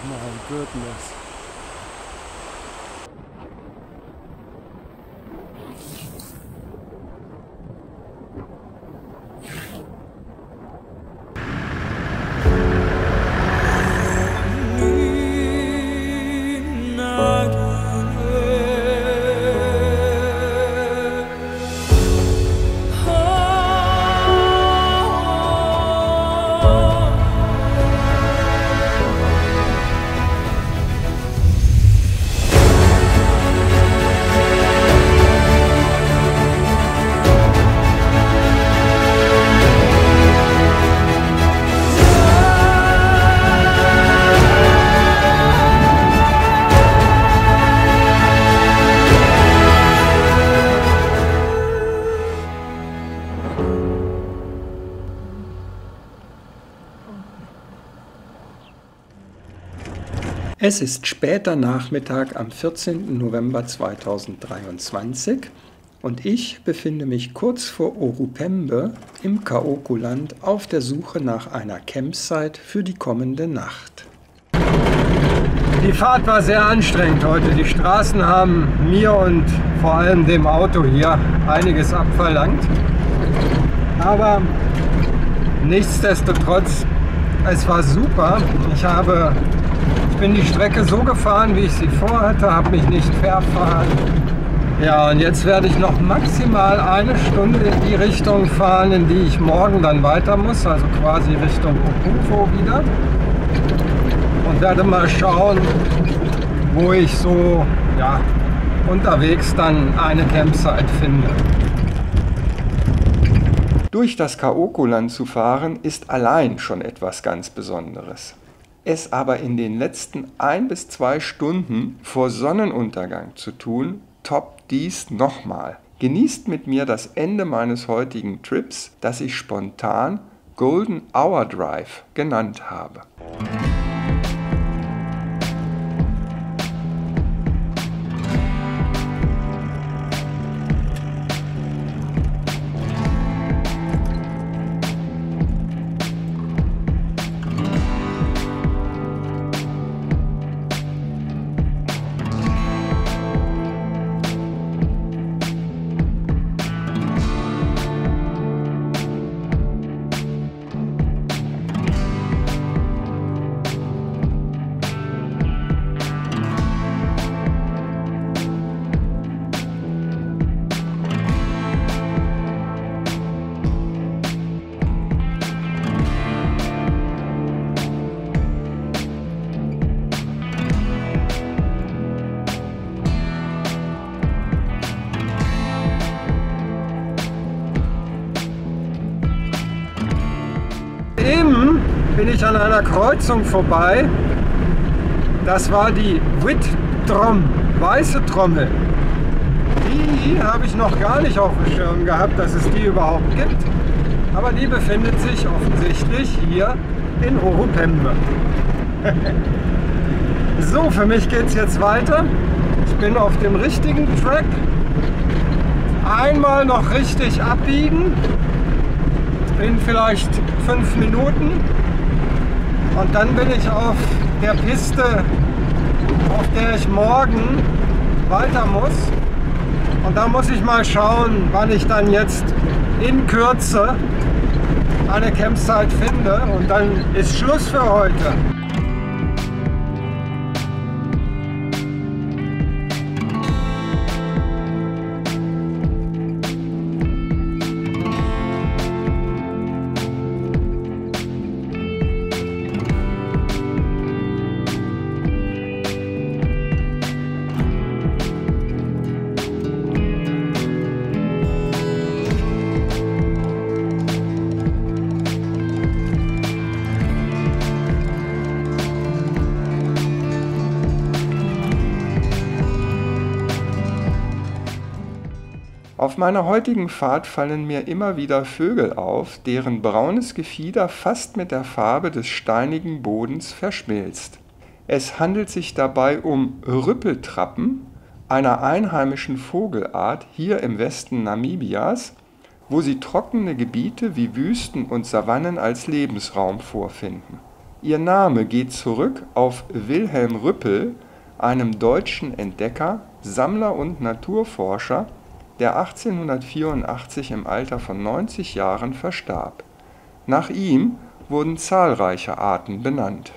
my goodness. Es ist später Nachmittag am 14. November 2023 und ich befinde mich kurz vor Orupembe im Kaoku-Land auf der Suche nach einer Campsite für die kommende Nacht. Die Fahrt war sehr anstrengend heute. Die Straßen haben mir und vor allem dem Auto hier einiges abverlangt. Aber nichtsdestotrotz, es war super. Ich bin die Strecke so gefahren, wie ich sie vorhatte, habe mich nicht verfahren. Ja, und jetzt werde ich noch maximal eine Stunde in die Richtung fahren, in die ich morgen dann weiter muss, also quasi Richtung Okufo wieder. Und werde mal schauen, wo ich so unterwegs dann eine Campsite finde. Durch das Kaoku-Land zu fahren, ist allein schon etwas ganz Besonderes. Es aber in den letzten 1 bis 2 Stunden vor Sonnenuntergang zu tun, toppt dies nochmal. Genießt mit mir das Ende meines heutigen Trips, das ich spontan Golden Hour Drive genannt habe. Eben bin ich an einer Kreuzung vorbei. Das war die Wit-Trom, weiße Trommel. Die habe ich noch gar nicht auf dem Schirm gehabt, dass es die überhaupt gibt. Aber die befindet sich offensichtlich hier in Orupembe. So, für mich geht es jetzt weiter. Ich bin auf dem richtigen Track. Einmal noch richtig abbiegen. In vielleicht 5 Minuten. Und dann bin ich auf der Piste, auf der ich morgen weiter muss. Und da muss ich mal schauen, wann ich dann jetzt in Kürze eine Campsite finde. Und dann ist Schluss für heute. Auf meiner heutigen Fahrt fallen mir immer wieder Vögel auf, deren braunes Gefieder fast mit der Farbe des steinigen Bodens verschmilzt. Es handelt sich dabei um Rüppeltrappen, einer einheimischen Vogelart hier im Westen Namibias, wo sie trockene Gebiete wie Wüsten und Savannen als Lebensraum vorfinden. Ihr Name geht zurück auf Wilhelm Rüppel, einem deutschen Entdecker, Sammler und Naturforscher, der 1884 im Alter von 90 Jahren verstarb. Nach ihm wurden zahlreiche Arten benannt.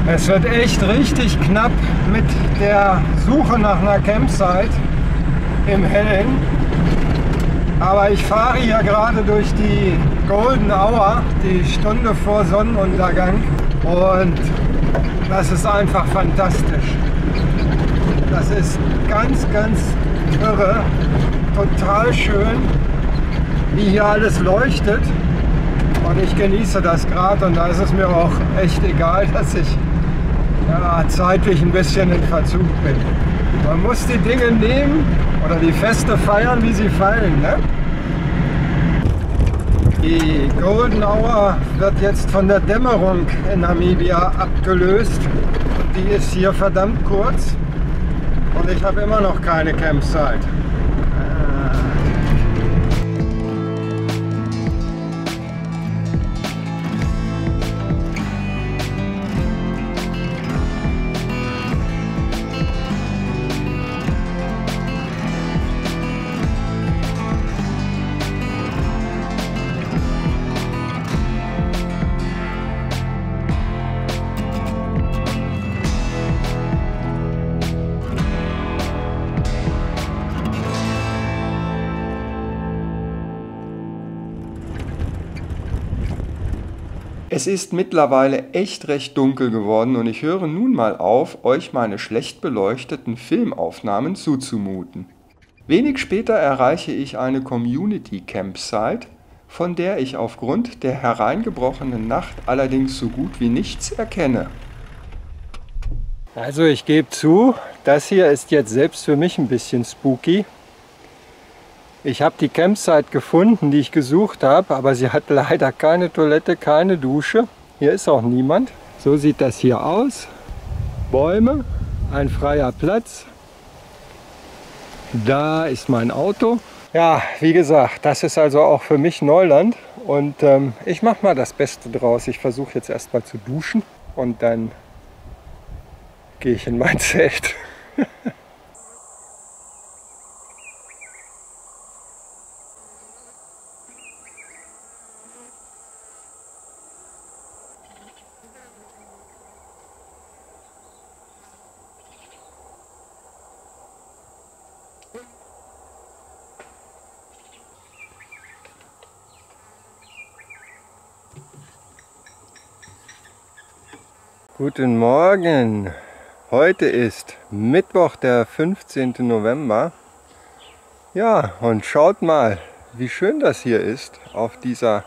Es wird echt richtig knapp mit der Suche nach einer Campsite im Hellen. Aber ich fahre hier gerade durch die Golden Hour, die Stunde vor Sonnenuntergang. Und das ist einfach fantastisch. Das ist ganz, ganz irre. Total schön, wie hier alles leuchtet. Und ich genieße das gerade. Und da ist es mir auch echt egal, dass ich zeitlich ein bisschen in Verzug bin. Man muss die Dinge nehmen oder die Feste feiern, wie sie fallen, ne? Die Golden Hour wird jetzt von der Dämmerung in Namibia abgelöst. Die ist hier verdammt kurz und ich habe immer noch keine Campsite. Es ist mittlerweile echt recht dunkel geworden und ich höre nun mal auf, euch meine schlecht beleuchteten Filmaufnahmen zuzumuten. Wenig später erreiche ich eine Community Campsite, von der ich aufgrund der hereingebrochenen Nacht allerdings so gut wie nichts erkenne. Also ich gebe zu, das hier ist jetzt selbst für mich ein bisschen spooky. Ich habe die Campsite gefunden, die ich gesucht habe, aber sie hat leider keine Toilette, keine Dusche. Hier ist auch niemand. So sieht das hier aus. Bäume, ein freier Platz. Da ist mein Auto. Ja, wie gesagt, das ist also auch für mich Neuland. Und ich mache mal das Beste draus. Ich versuche jetzt erstmal zu duschen und dann gehe ich in mein Zelt. Guten Morgen! Heute ist Mittwoch, der 15. November. Ja, und schaut mal, wie schön das hier ist auf dieser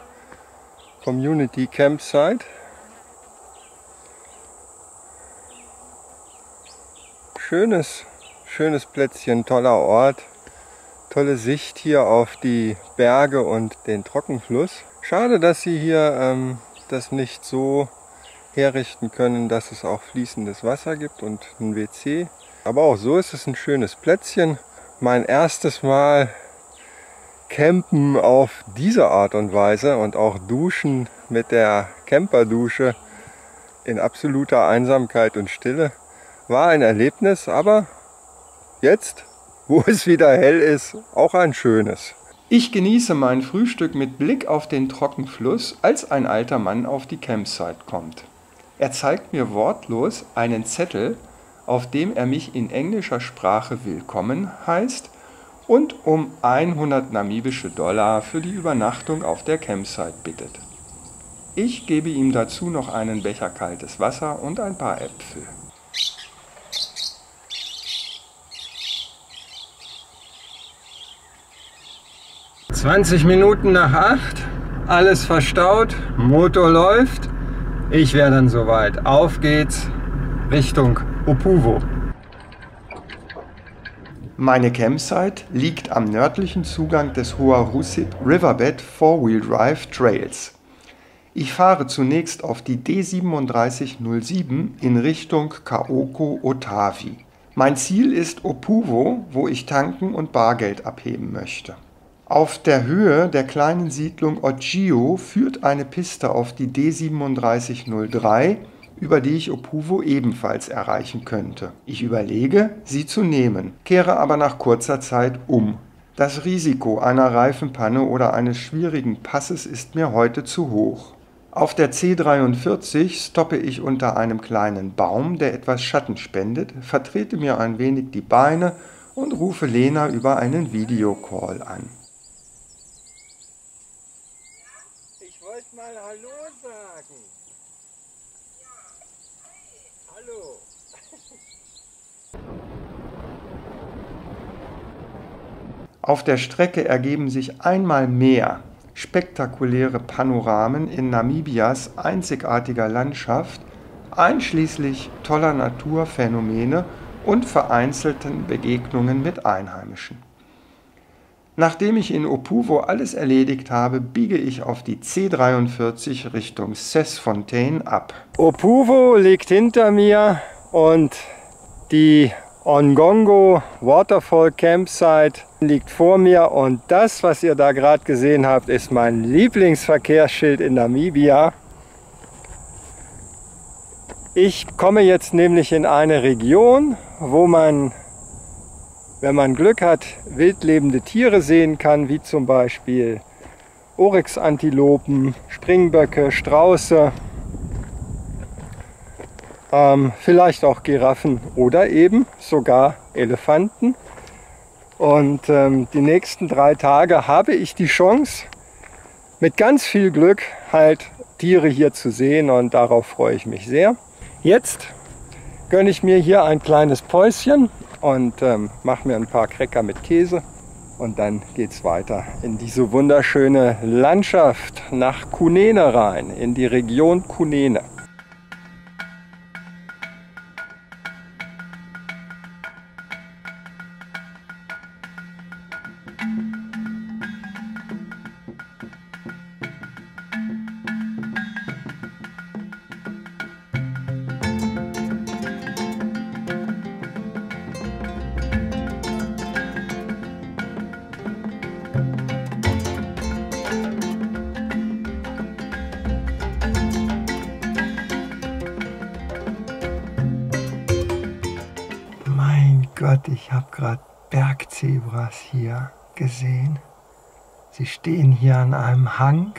Community Campsite. Schönes Plätzchen, toller Ort. Tolle Sicht hier auf die Berge und den Trockenfluss. Schade, dass sie hier das nicht so herrichten können, dass es auch fließendes Wasser gibt und ein WC. Aber auch so ist es ein schönes Plätzchen. Mein erstes Mal campen auf diese Art und Weise und auch duschen mit der Camperdusche in absoluter Einsamkeit und Stille war ein Erlebnis, aber jetzt, wo es wieder hell ist, auch ein schönes. Ich genieße mein Frühstück mit Blick auf den Trockenfluss, als ein alter Mann auf die Campsite kommt. Er zeigt mir wortlos einen Zettel, auf dem er mich in englischer Sprache willkommen heißt und um 100 namibische Dollar für die Übernachtung auf der Campsite bittet. Ich gebe ihm dazu noch einen Becher kaltes Wasser und ein paar Äpfel. (20 Minuten nach 8, alles verstaut, Motor läuft. Ich wäre dann soweit. Auf geht's Richtung Opuwo. Meine Campsite liegt am nördlichen Zugang des Hoarusip Riverbed Four-Wheel Drive Trails. Ich fahre zunächst auf die D3707 in Richtung Kaoko-Otavi. Mein Ziel ist Opuwo, wo ich tanken und Bargeld abheben möchte. Auf der Höhe der kleinen Siedlung Ogio führt eine Piste auf die D3703 über die ich Opuvo ebenfalls erreichen könnte. Ich überlege, sie zu nehmen, kehre aber nach kurzer Zeit um. Das Risiko einer Reifenpanne oder eines schwierigen Passes ist mir heute zu hoch. Auf der C43 stoppe ich unter einem kleinen Baum, der etwas Schatten spendet, vertrete mir ein wenig die Beine und rufe Lena über einen Videocall an. Ich wollte mal Hallo sagen. Hallo. Auf der Strecke ergeben sich einmal mehr spektakuläre Panoramen in Namibias einzigartiger Landschaft, einschließlich toller Naturphänomene und vereinzelten Begegnungen mit Einheimischen. Nachdem ich in Opuvo alles erledigt habe, biege ich auf die C43 Richtung Sesfontein ab. Opuvo liegt hinter mir und die Ongongo Waterfall Campsite liegt vor mir, und das, was ihr da gerade gesehen habt, ist mein Lieblingsverkehrsschild in Namibia. Ich komme jetzt nämlich in eine Region, wo man, wenn man Glück hat, wildlebende Tiere sehen kann, wie zum Beispiel Oryx-Antilopen, Springböcke, Strauße, vielleicht auch Giraffen oder eben sogar Elefanten. Und die nächsten 3 Tage habe ich die Chance, mit ganz viel Glück halt Tiere hier zu sehen, und darauf freue ich mich sehr. Jetzt gönne ich mir hier ein kleines Päuschen und mache mir ein paar Cracker mit Käse, und dann geht es weiter in diese wunderschöne Landschaft nach Kunene rein, in die Region Kunene. Gott, ich habe gerade Bergzebras hier gesehen. Sie stehen hier an einem Hang.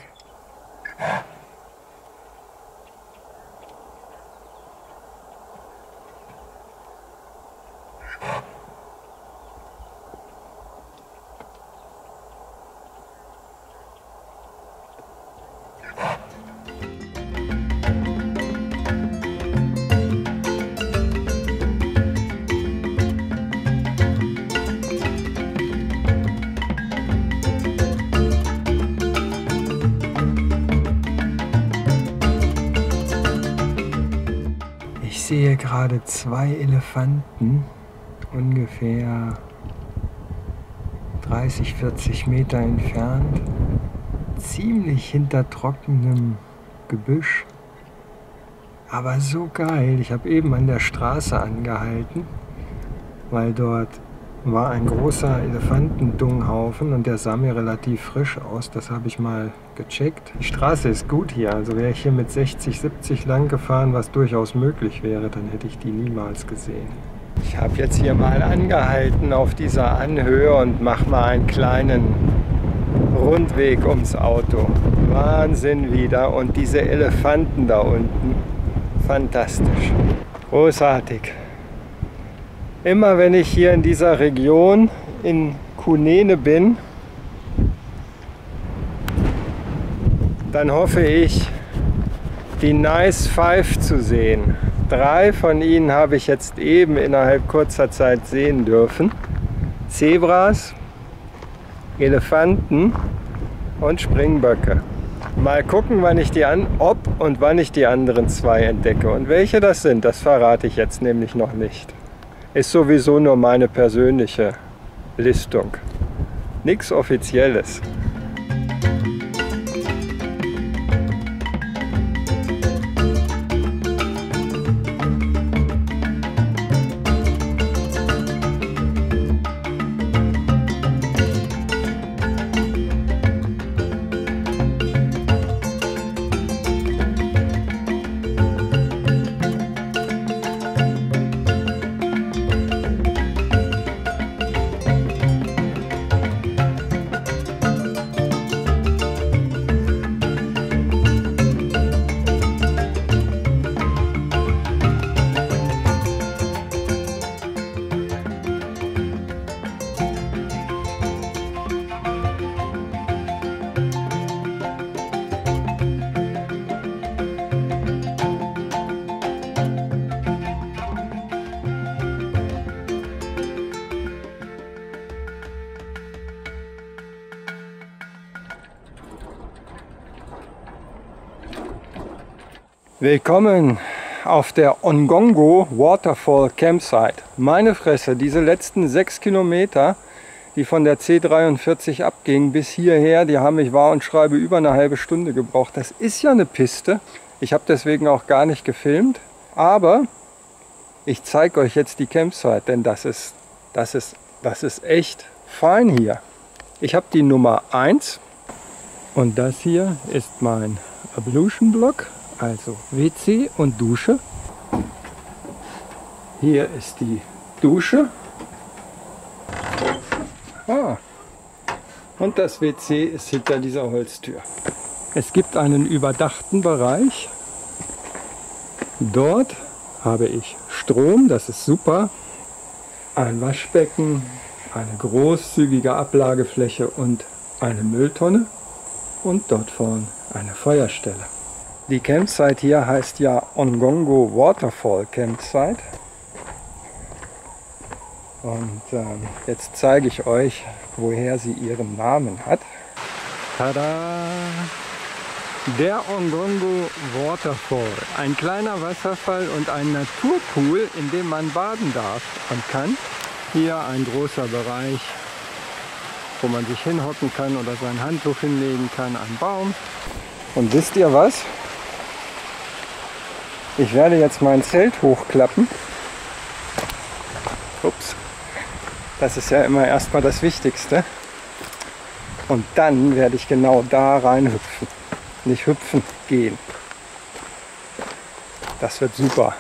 Ich sehe gerade 2 Elefanten, ungefähr 30, 40 Meter entfernt, ziemlich hinter trockenem Gebüsch. Aber so geil, ich habe eben an der Straße angehalten, weil dort war ein großer Elefantendunghaufen und der sah mir relativ frisch aus. Das habe ich mal gecheckt. Die Straße ist gut hier, also wäre ich hier mit 60, 70 lang gefahren, was durchaus möglich wäre, dann hätte ich die niemals gesehen. Ich habe jetzt hier mal angehalten auf dieser Anhöhe und mache mal einen kleinen Rundweg ums Auto. Wahnsinn wieder, und diese Elefanten da unten, fantastisch, großartig. Immer wenn ich hier in dieser Region in Kunene bin, dann hoffe ich, die Nice Five zu sehen. 3 von ihnen habe ich jetzt eben innerhalb kurzer Zeit sehen dürfen. Zebras, Elefanten und Springböcke. Mal gucken, ob und wann ich die anderen 2 entdecke. Und welche das sind, das verrate ich jetzt nämlich noch nicht. Ist sowieso nur meine persönliche Listung. Nichts Offizielles. Willkommen auf der Ongongo Waterfall Campsite. Meine Fresse, diese letzten 6 Kilometer, die von der C43 abgingen bis hierher, die haben mich wahr und schreibe über eine halbe Stunde gebraucht. Das ist ja eine Piste. Ich habe deswegen auch gar nicht gefilmt, aber ich zeige euch jetzt die Campsite, denn das ist echt fein hier. Ich habe die Nummer 1 und das hier ist mein Ablution Block. Also WC und Dusche. Hier ist die Dusche. Und das WC ist hinter dieser Holztür. Es gibt einen überdachten Bereich. Dort habe ich Strom, das ist super. Ein Waschbecken, eine großzügige Ablagefläche und eine Mülltonne. Und dort vorne eine Feuerstelle. Die Campsite hier heißt ja Ongongo Waterfall Campsite. Und jetzt zeige ich euch, woher sie ihren Namen hat. Tada! Der Ongongo Waterfall. Ein kleiner Wasserfall und ein Naturpool, in dem man baden darf und kann. Hier ein großer Bereich, wo man sich hinhocken kann oder sein Handtuch hinlegen kann, ein Baum. Und wisst ihr was? Ich werde jetzt mein Zelt hochklappen. Ups. Das ist ja immer erstmal das Wichtigste. Und dann werde ich genau da reinhüpfen. Nicht hüpfen, gehen. Das wird super.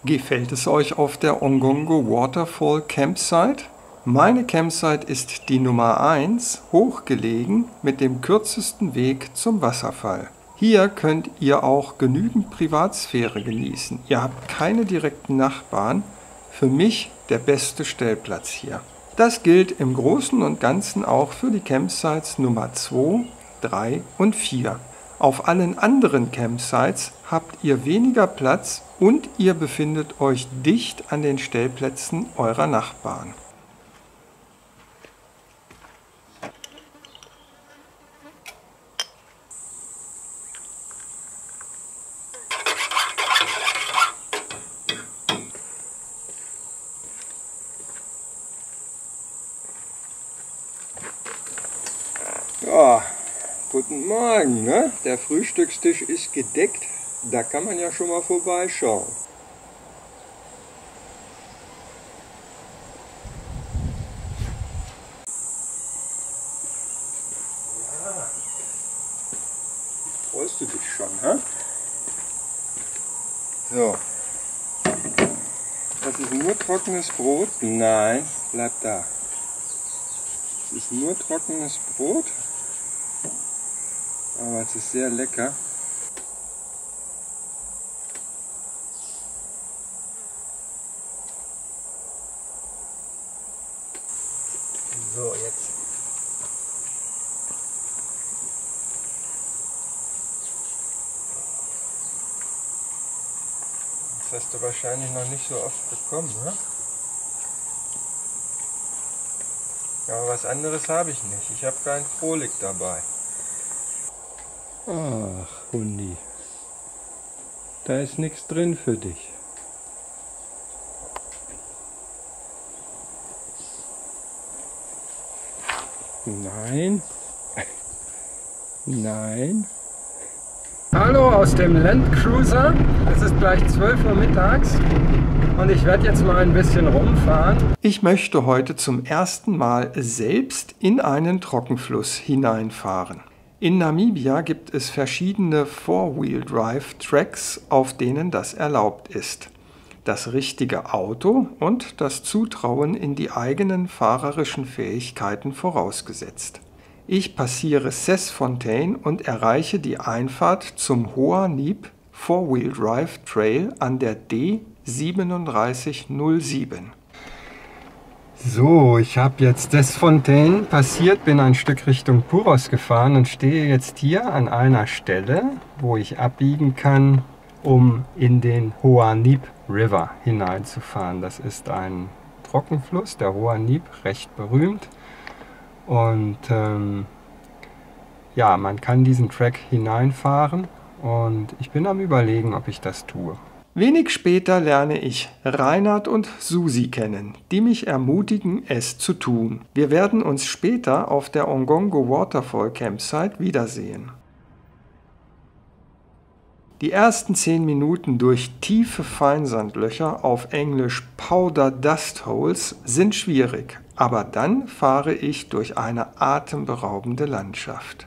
Gefällt es euch auf der Ongongo Waterfall Campsite? Meine Campsite ist die Nummer 1, hochgelegen mit dem kürzesten Weg zum Wasserfall. Hier könnt ihr auch genügend Privatsphäre genießen. Ihr habt keine direkten Nachbarn. Für mich der beste Stellplatz hier. Das gilt im Großen und Ganzen auch für die Campsites Nummer 2, 3 und 4. Auf allen anderen Campsites habt ihr weniger Platz und ihr befindet euch dicht an den Stellplätzen eurer Nachbarn. Ja, guten Morgen, ne? Der Frühstückstisch ist gedeckt, da kann man ja schon mal vorbeischauen. Ja, freust du dich schon, hä? So, das ist nur trockenes Brot? Nein, bleib da. Es ist nur trockenes Brot. Aber es ist sehr lecker. So, jetzt. Das hast du wahrscheinlich noch nicht so oft bekommen, ne? Ja, aber was anderes habe ich nicht. Ich habe keinen Frohlig dabei. Ach, Hundi, da ist nichts drin für dich. Nein. Nein. Hallo aus dem Landcruiser. Es ist gleich 12 Uhr mittags und ich werde jetzt mal ein bisschen rumfahren. Ich möchte heute zum ersten Mal selbst in einen Trockenfluss hineinfahren. In Namibia gibt es verschiedene Four-Wheel-Drive-Tracks, auf denen das erlaubt ist. Das richtige Auto und das Zutrauen in die eigenen fahrerischen Fähigkeiten vorausgesetzt. Ich passiere Sesfontein und erreiche die Einfahrt zum Hoa Niep Four-Wheel-Drive Trail an der D3707. So, ich habe jetzt Sesfontein passiert, bin ein Stück Richtung Puros gefahren und stehe jetzt hier an einer Stelle, wo ich abbiegen kann, um in den Hoa Niep River hineinzufahren. Das ist ein Trockenfluss, der Hoa Niep, recht berühmt. Und ja, man kann diesen Track hineinfahren und ich bin am Überlegen, ob ich das tue. Wenig später lerne ich Reinhard und Susi kennen, die mich ermutigen, es zu tun. Wir werden uns später auf der Ongongo Waterfall Campsite wiedersehen. Die ersten 10 Minuten durch tiefe Feinsandlöcher, auf Englisch Powder Dust Holes, sind schwierig, aber dann fahre ich durch eine atemberaubende Landschaft.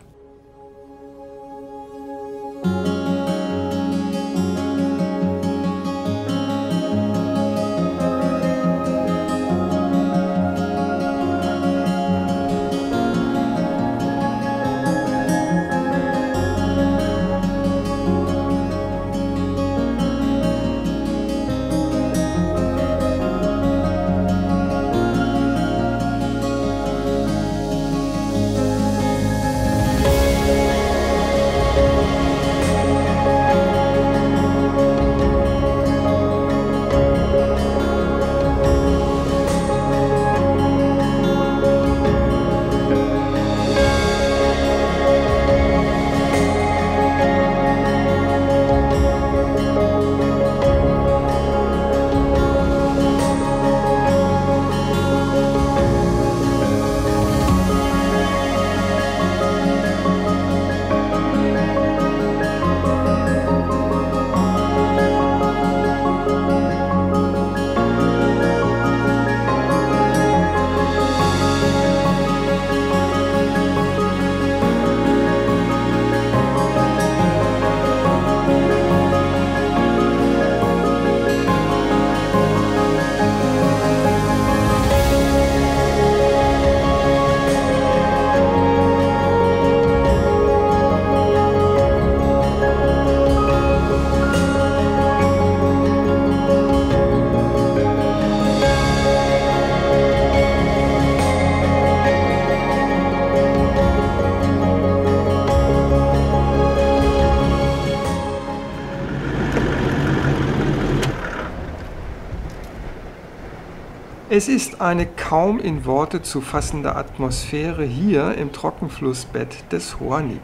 Es ist eine kaum in Worte zu fassende Atmosphäre hier im Trockenflussbett des Hoanib.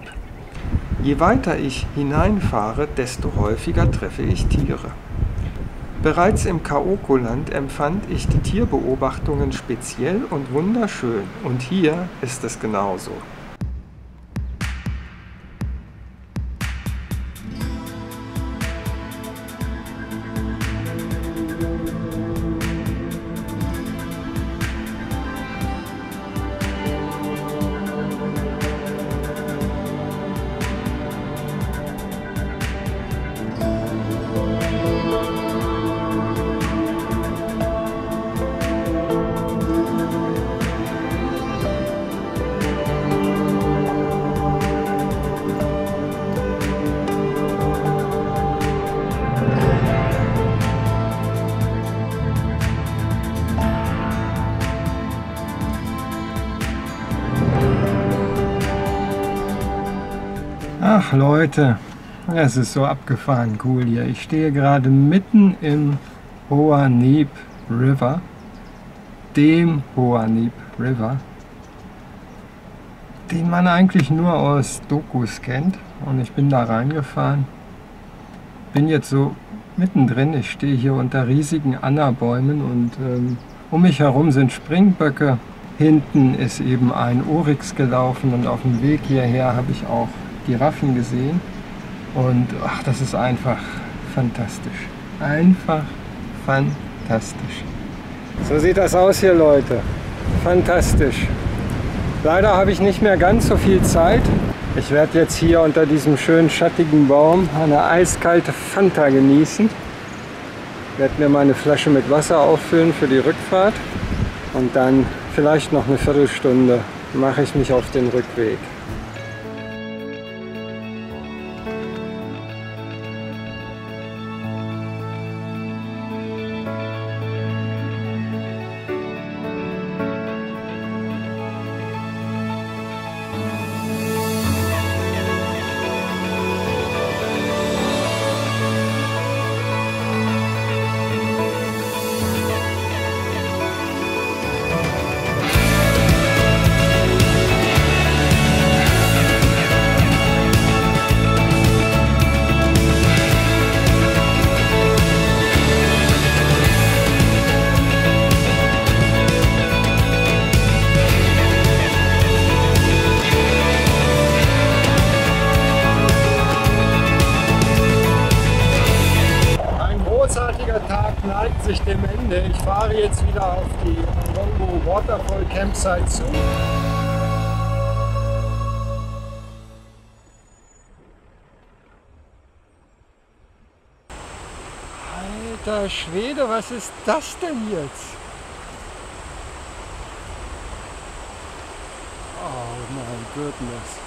Je weiter ich hineinfahre, desto häufiger treffe ich Tiere. Bereits im Kaokoland empfand ich die Tierbeobachtungen speziell und wunderschön, und hier ist es genauso. Ach Leute, es ist so abgefahren cool hier. Ich stehe gerade mitten im Hoanib River, dem Hoanib River, den man eigentlich nur aus Dokus kennt. Und ich bin da reingefahren, bin jetzt so mittendrin. Ich stehe hier unter riesigen Anna-Bäumen und um mich herum sind Springböcke. Hinten ist eben ein Oryx gelaufen und auf dem Weg hierher habe ich auch Giraffen gesehen. Und ach, das ist einfach fantastisch. Einfach fantastisch. So sieht das aus hier, Leute. Fantastisch. Leider habe ich nicht mehr ganz so viel Zeit. Ich werde jetzt hier unter diesem schönen schattigen Baum eine eiskalte Fanta genießen. Ich werde mir meine Flasche mit Wasser auffüllen für die Rückfahrt. Und dann vielleicht noch eine Viertelstunde mache ich mich auf den Rückweg. neigt sich dem Ende. Ich fahre jetzt wieder auf die Ongongo Waterfall Campsite zu. Alter Schwede, was ist das denn jetzt? Oh mein Goodness.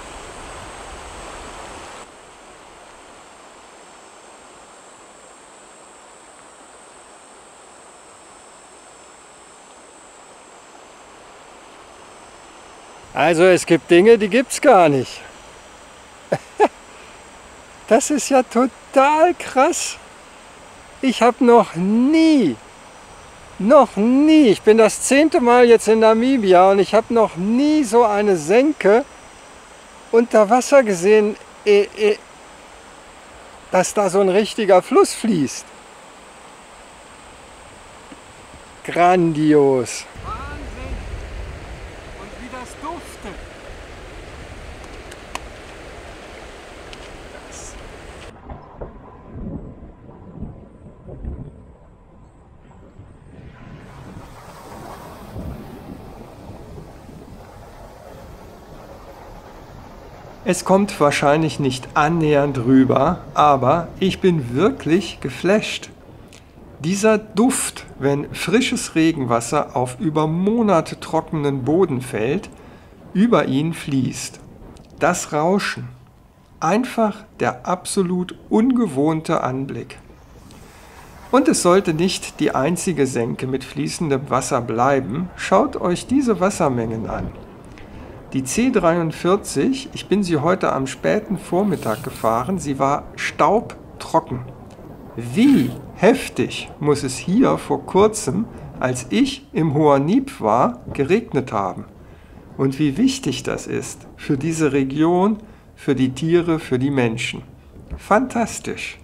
Also es gibt Dinge, die gibt's gar nicht. Das ist ja total krass. Ich habe noch nie, ich bin das 10. Mal jetzt in Namibia und ich habe noch nie so eine Senke unter Wasser gesehen, dass da so ein richtiger Fluss fließt. Grandios. Wahnsinn. Und wie das duftet. Es kommt wahrscheinlich nicht annähernd rüber, aber ich bin wirklich geflasht. Dieser Duft, wenn frisches Regenwasser auf über Monate trockenen Boden fällt, über ihn fließt. Das Rauschen. Einfach der absolut ungewohnte Anblick. Und es sollte nicht die einzige Senke mit fließendem Wasser bleiben. Schaut euch diese Wassermengen an. Die C43, ich bin sie heute am späten Vormittag gefahren, sie war staubtrocken. Wie heftig muss es hier vor kurzem, als ich im Huanib war, geregnet haben. Und wie wichtig das ist für diese Region, für die Tiere, für die Menschen. Fantastisch!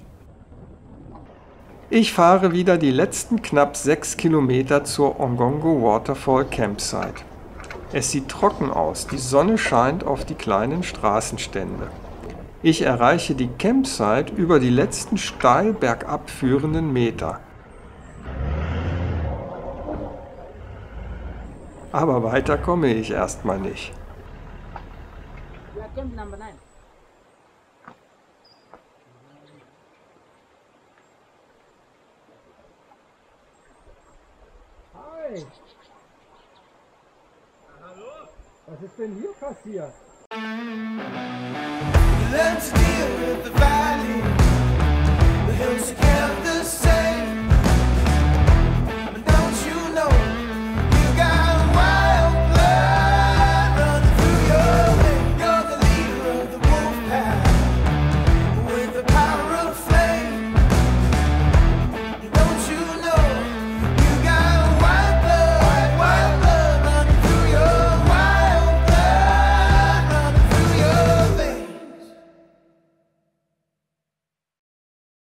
Ich fahre wieder die letzten knapp 6 Kilometer zur Ongongo Waterfall Campsite. Es sieht trocken aus, die Sonne scheint auf die kleinen Straßenstände. Ich erreiche die Campsite über die letzten steil bergab führenden Meter. Aber weiter komme ich erstmal nicht. Hi! Was ist denn hier passiert? Learn to deal with the